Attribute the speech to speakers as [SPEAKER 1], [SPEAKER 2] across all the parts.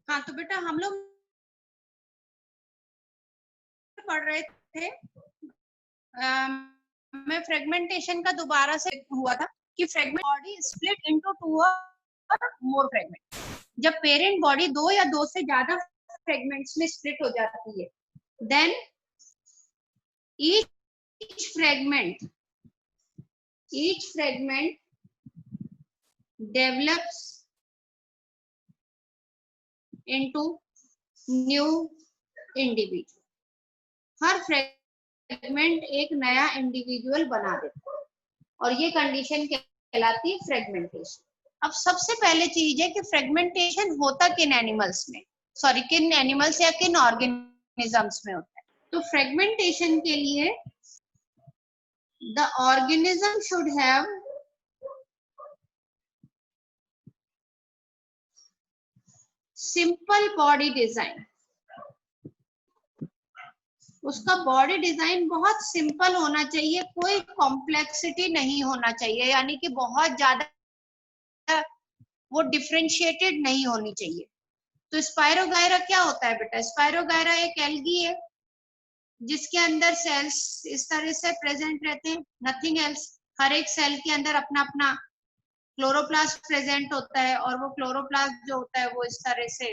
[SPEAKER 1] हाँ तो बेटा हम लोग पढ़ रहे थे, मैं फ्रेगमेंटेशन का दोबारा से हुआ था कि fragment body split into two और मोर फ्रेगमेंट। जब पेरेंट बॉडी दो या दो से ज्यादा फ्रेगमेंट्स में स्प्लिट हो जाती है, then each fragment develops into new individual। हर फ्रेगमेंट एक नया इंडिविजुअल बना देता है और ये कंडीशन कहलाती है फ्रेगमेंटेशन। अब सबसे पहले चीज है कि फ्रेगमेंटेशन होता किन एनिमल्स में, सॉरी किन एनिमल्स या किन ऑर्गेनिजम्स में होता है। तो फ्रेगमेंटेशन के लिए the organism should have simple body design। उसका बॉडी डिजाइन बहुत सिंपल होना चाहिए, कोई कॉम्प्लेक्सिटी नहीं होना चाहिए, यानी कि बहुत ज्यादा वो डिफरेंशिएटेड नहीं होनी चाहिए। तो स्पायरोगायरा क्या होता है बेटा? स्पायरोगायरा एक एल्गी है जिसके अंदर सेल्स इस तरह से प्रेजेंट रहते हैं, नथिंग एल्स। हर एक सेल के अंदर अपना अपना क्लोरोप्लास्ट प्रेजेंट होता है और वो क्लोरोप्लास्ट जो होता है वो इस तरह से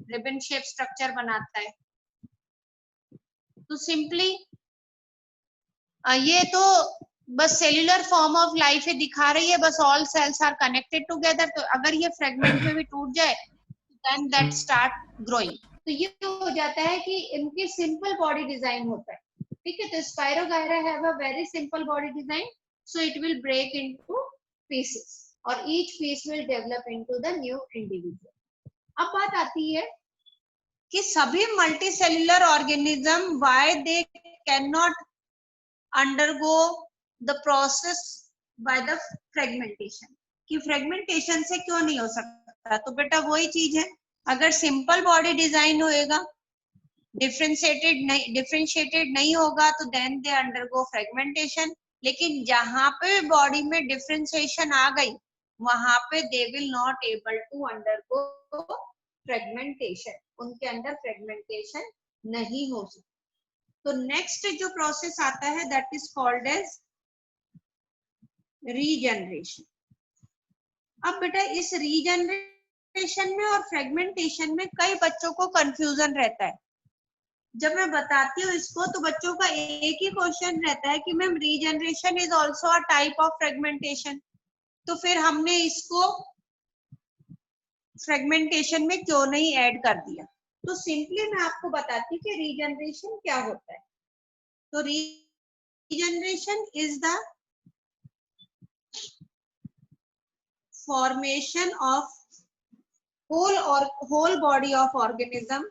[SPEAKER 1] रिबन शेप स्ट्रक्चर बनाता है। तो सिंपली ये तो बस सेल्यूलर फॉर्म ऑफ लाइफ है, दिखा रही है बस all cells are connected together. तो अगर ये फ्रेगमेंट में भी टूट जाए देन दैट स्टार्ट ग्रोइंग। तो ये हो जाता है कि इनकी सिंपल बॉडी डिजाइन होता है, ठीक है। तो spirogyra have a very simple body design, so it will break into pieces और each piece will develop into the new individual. अब बात आती है कि सभी multicellular organism why they can not undergo the process by the fragmentation, कि fragmentation से क्यों नहीं हो सकता। तो बेटा वही चीज है, अगर सिंपल बॉडी डिजाइन होएगा, डिफरेंशिएटेड नहीं होगा तो देन दे अंडरगो फ्रेगमेंटेशन। लेकिन जहां पे बॉडी में डिफरेंशिएशन आ गई वहां पे they will not able to undergo fragmentation, उनके अंदर फ्रेगमेंटेशन नहीं हो सकता। तो नेक्स्ट जो प्रोसेस आता है that is called as regeneration. अब बेटा इस रीजनरेशन में और फ्रेगमेंटेशन में कई बच्चों को कंफ्यूजन रहता है। जब मैं बताती हूँ इसको तो बच्चों का एक ही क्वेश्चन रहता है कि ma'am regeneration is also a type of fragmentation, तो फिर हमने इसको फ्रेगमेंटेशन में क्यों नहीं ऐड कर दिया। तो सिंपली मैं आपको बताती हूँ कि रीजनरेशन क्या होता है। तो regeneration is the formation of whole body of organism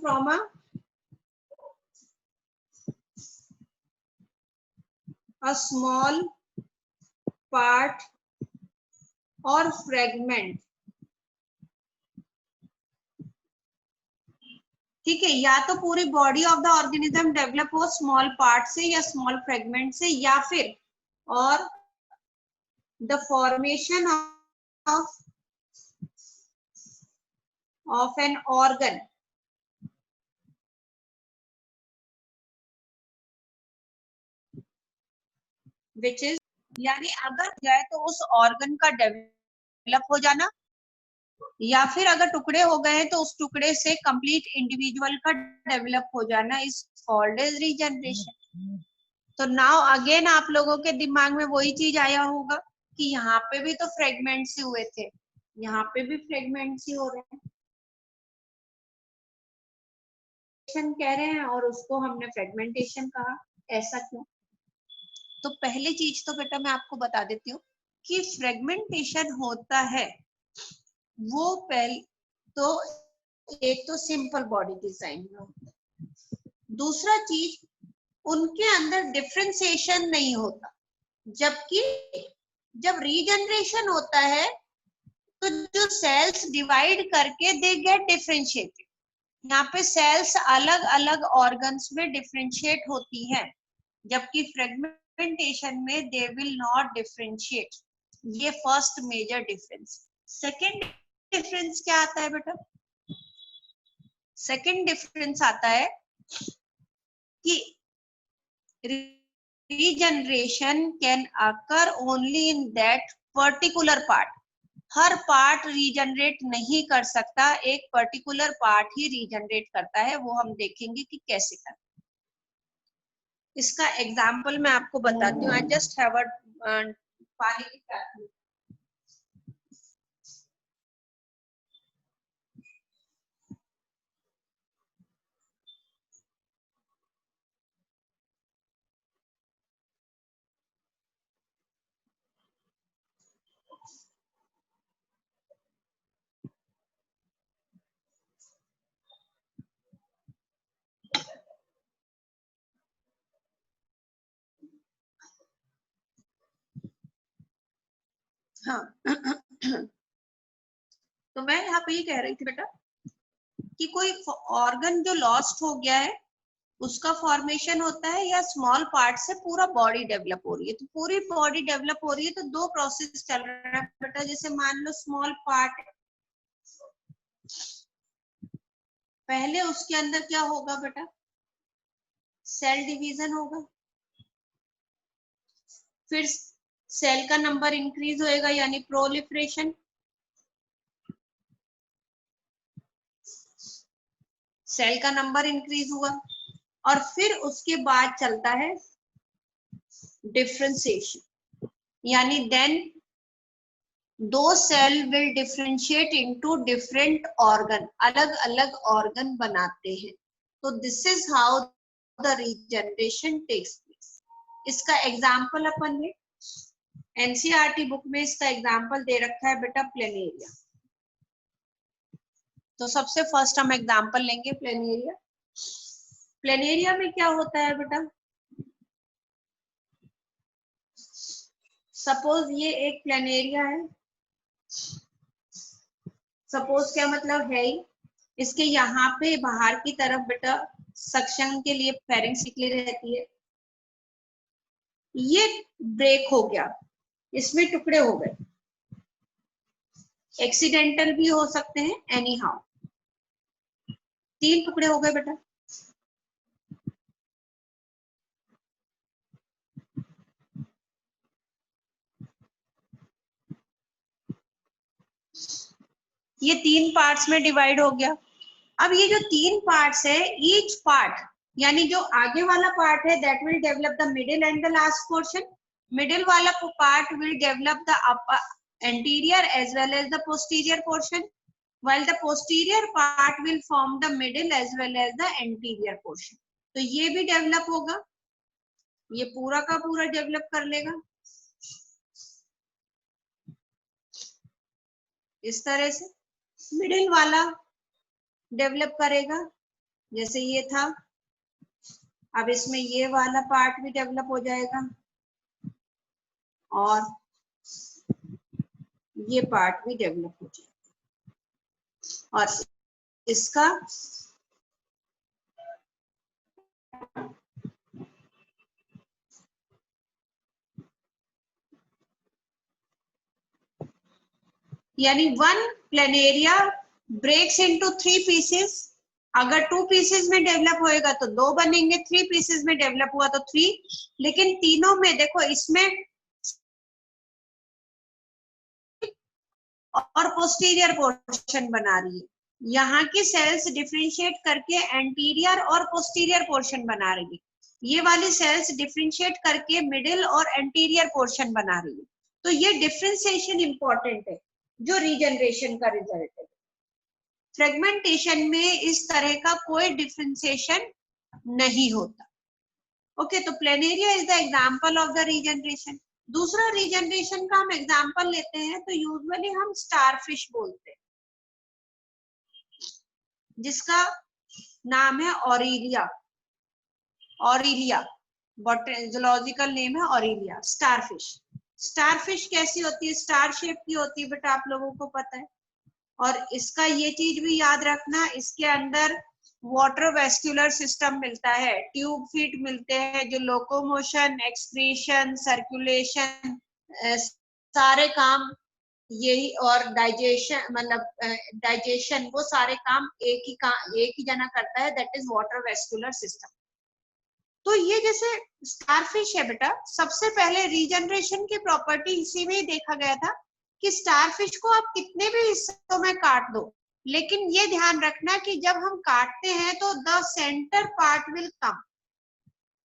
[SPEAKER 1] from a small part or fragment, ठीक है। या तो पूरी body of the organism develop हो स्मॉल पार्ट से या स्मॉल फ्रेगमेंट से, या फिर और the formation of an organ which is, यानी अगर जाए तो उस ऑर्गन का डेवलप हो जाना, या फिर अगर टुकड़े हो गए हैं तो उस टुकड़े से कंप्लीट इंडिविजुअल का डेवलप हो जाना इज कॉल्ड एज रीजनरेशन। तो नाउ अगेन आप लोगों के दिमाग में वही चीज आया होगा कि यहाँ पे भी तो फ्रेगमेंट्स ही हुए थे, यहाँ पे भी फ्रेगमेंट्स ही हो रहे हैं, कह रहे हैं और उसको हमने फ्रेगमेंटेशन कहा, ऐसा क्यों। तो पहली चीज तो बेटा मैं आपको बता देती हूँ कि फ्रेगमेंटेशन होता है वो पहले तो एक तो सिंपल बॉडी डिजाइन में होता है, दूसरा चीज उनके अंदर डिफरेंशिएशन नहीं होता। जबकि जब रीजनरेशन होता है तो जो सेल्स डिवाइड करके दे गेट डिफरेंशिएटेड, यहाँ पे सेल्स अलग अलग ऑर्गन्स में डिफरेंशिएट होती हैं। जबकि फ्रेगमेंटेशन में दे विल नॉट डिफरेंशिएट। ये first major difference. Second difference क्या आता है बेटा? सेकेंड डिफरेंस आता है कि regeneration can occur only in that particular part. Her part regenerate नहीं कर सकता, एक पर्टिकुलर पार्ट ही रीजनरेट करता है। वो हम देखेंगे कि कैसे करते। इसका एग्जांपल मैं आपको बताती हूँ। आई जस्ट हैव अ पानी की प्याली। हाँ तो मैं यहाँ पे ये कह रही थी बेटा कि कोई ऑर्गन जो लॉस्ट हो गया है उसका फॉर्मेशन होता है, या स्मॉल पार्ट से पूरा बॉडी डेवलप हो रही है। तो पूरी बॉडी डेवलप हो रही है तो दो प्रोसेस चल रहा है बेटा। जैसे मान लो स्मॉल पार्ट, पहले उसके अंदर क्या होगा बेटा? सेल डिवीजन होगा, फिर सेल का नंबर इंक्रीज होएगा यानी प्रोलिफरेशन, सेल का नंबर इंक्रीज हुआ, और फिर उसके बाद चलता है डिफरेंशिएशन, यानी then two cell will differentiate into different organ, अलग अलग ऑर्गन बनाते हैं। तो this is how the regeneration takes place. इसका एग्जांपल अपन ने एनसीईआरटी बुक में इसका एग्जांपल दे रखा है बेटा, प्लेनेरिया। तो सबसे फर्स्ट हम एग्जांपल लेंगे प्लेनेरिया। प्लेनेरिया में क्या होता है बेटा? सपोज ये एक प्लेनेरिया है। सपोज क्या मतलब है ही, इसके यहाँ पे बाहर की तरफ बेटा सक्शन के लिए फेरिंग्स निकली रहती है। ये ब्रेक हो गया, इसमें टुकड़े हो गए, एक्सीडेंटल भी हो सकते हैं, एनी हाउ। 3 टुकड़े हो गए बेटा। ये 3 पार्ट्स में डिवाइड हो गया। अब ये जो 3 पार्ट्स है, ईच पार्ट यानी जो आगे वाला पार्ट है that will develop the middle and the last portion. Middle वाला part will develop the anterior as well as the posterior portion, while the posterior part will form the middle as well as the anterior portion. तो ये भी develop होगा, ये पूरा का पूरा develop कर लेगा इस तरह से। मिडिल वाला डेवलप करेगा जैसे ये था। अब इसमें ये वाला पार्ट भी डेवलप हो जाएगा और ये पार्ट भी डेवलप हो जाएगा, और इसका यानी 1 प्लेनेरिया ब्रेक्स इनटू 3 पीसेस। अगर 2 पीसेस में डेवलप होएगा तो 2 बनेंगे, 3 पीसेस में डेवलप हुआ तो 3। लेकिन तीनों में देखो, इसमें और पोस्टीरियर पोर्शन बना रही है, यहाँ की सेल्स डिफरेंशिएट करके एंटीरियर और पोस्टीरियर पोर्शन बना रही है, ये वाली सेल्स डिफरेंशिएट करके मिडिल और एंटीरियर पोर्शन बना रही है। तो ये डिफरेंशिएशन इंपॉर्टेंट है जो रीजनरेशन का रिजल्ट है। फ्रेगमेंटेशन में इस तरह का कोई डिफरेंशिएशन नहीं होता। ओके, तो planaria is the example of the regeneration. दूसरा रीजनरेशन का हम एग्जांपल लेते हैं तो यूजुअली हम स्टारफिश बोलते हैं, जिसका नाम है ऑरिलिया। ऑरिलिया बॉटनिकल नेम है ऑरिलिया। स्टारफिश, स्टारफिश कैसी होती है? स्टार शेप की होती है बेटा, आप लोगों को पता है। और इसका ये चीज भी याद रखना, इसके अंदर वाटर वेस्क्यूलर सिस्टम मिलता है, ट्यूब फीट मिलते हैं जो लोकोमोशन, एक्सक्रीशन, सर्कुलेशन, सारे काम यही, और डाइजेशन, मतलब डाइजेशन, वो सारे काम एक ही जना करता है, that is water vascular system. तो ये जैसे स्टारफिश है बेटा, सबसे पहले रीजनरेशन की प्रॉपर्टी इसी में ही देखा गया था कि स्टारफिश को आप कितने भी हिस्सों में काट दो, लेकिन ये ध्यान रखना कि जब हम काटते हैं तो the centre part will come,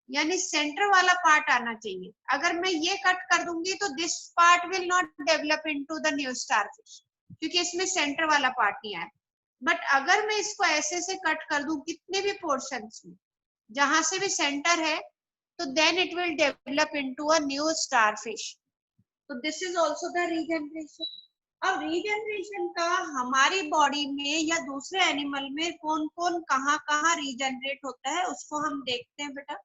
[SPEAKER 1] यानी सेंटर वाला पार्ट आना चाहिए। अगर मैं ये कट कर दूंगी तो this part will not develop into the new starfish, क्योंकि इसमें सेंटर वाला पार्ट नहीं आया। बट अगर मैं इसको ऐसे से कट कर दूं कितने भी पोर्शंस में, जहां से भी सेंटर है, तो then it will develop into a new starfish. तो this is also the regeneration. अब रीजनरेशन का हमारी बॉडी में या दूसरे एनिमल में कौन कौन कहाँ कहाँ रीजनरेट होता है, उसको हम देखते हैं बेटा।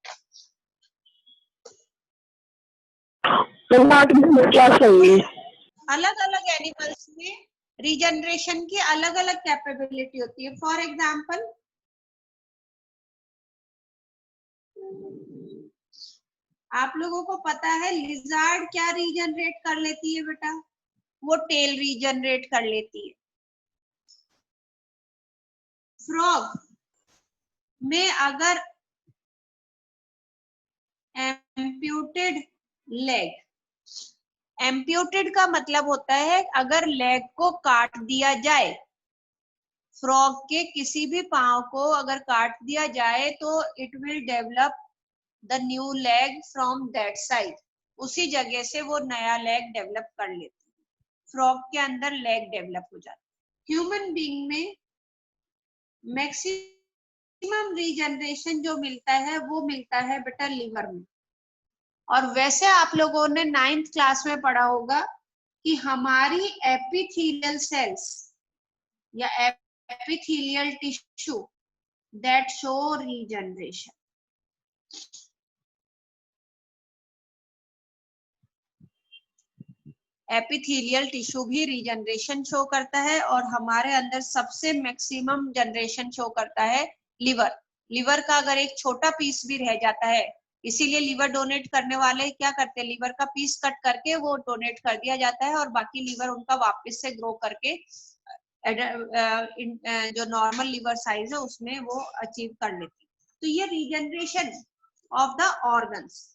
[SPEAKER 1] अलग अलग एनिमल्स में रीजनरेशन की अलग अलग कैपेबिलिटी होती है। फॉर एग्जाम्पल, आप लोगों को पता है लिजार्ड क्या रीजनरेट कर लेती है बेटा, वो टेल रीजनरेट कर लेती है। फ्रॉग में अगर एम्प्यूटेड लेग, एम्प्यूटेड का मतलब होता है अगर लेग को काट दिया जाए, फ्रॉग के किसी भी पांव को अगर काट दिया जाए तो it will develop the new leg from that side, उसी जगह से वो नया लेग डेवलप कर लेती है, फ्रॉग के अंदर लेग डेवलप हो जाता है। ह्यूमन बीइंग में मैक्सिमम रीजनरेशन जो मिलता है वो मिलता है बेटा लिवर में। और वैसे आप लोगों ने 9th क्लास में पढ़ा होगा कि हमारी एपिथेलियल सेल्स या epithelial tissue that show regeneration. Epithelial tissue भी रीजनरेशन शो करता है, और हमारे अंदर सबसे मैक्सिमम जनरेशन शो करता है लिवर। लिवर का अगर एक छोटा पीस भी रह जाता है, इसीलिए लिवर डोनेट करने वाले क्या करते हैं, लिवर का पीस कट करके वो डोनेट कर दिया जाता है, और बाकी लिवर उनका वापस से ग्रो करके जो नॉर्मल लिवर साइज है उसमें वो अचीव कर लेती है। तो ये रीजनरेशन ऑफ द ऑर्गन्स,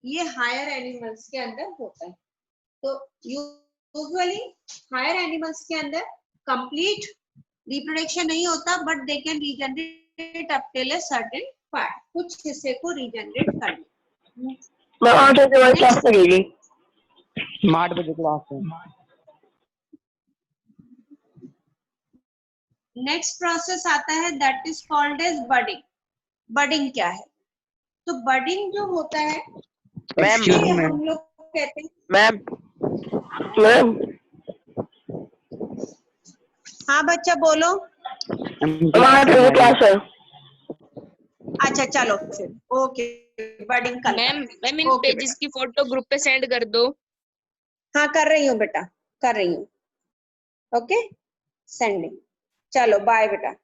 [SPEAKER 1] ये हायर एनिमल्स के अंदर होता है। तो यूजुअली हायर एनिमल्स के अंदर कंप्लीट रिप्रोडक्शन नहीं होता, but they can regenerate up till a certain part, कुछ हिस्से को रीजनरेट कर ले। मैं 8 बजे वाली क्लास लगेगी, 8 बजे क्लास है। नेक्स्ट प्रोसेस आता है that is called as budding. Budding क्या है? तो बडिंग जो होता है हम लोग कहते हैं मैम हाँ बच्चा बोलो। क्लास है। अच्छा चलो फिर ओके, बडिंग कल।
[SPEAKER 2] मैम इन पेजेस की फोटो ग्रुप पे सेंड कर दो।
[SPEAKER 1] हाँ कर रही हूँ बेटा, कर रही हूँ। Okay sending. चलो बाय बेटा।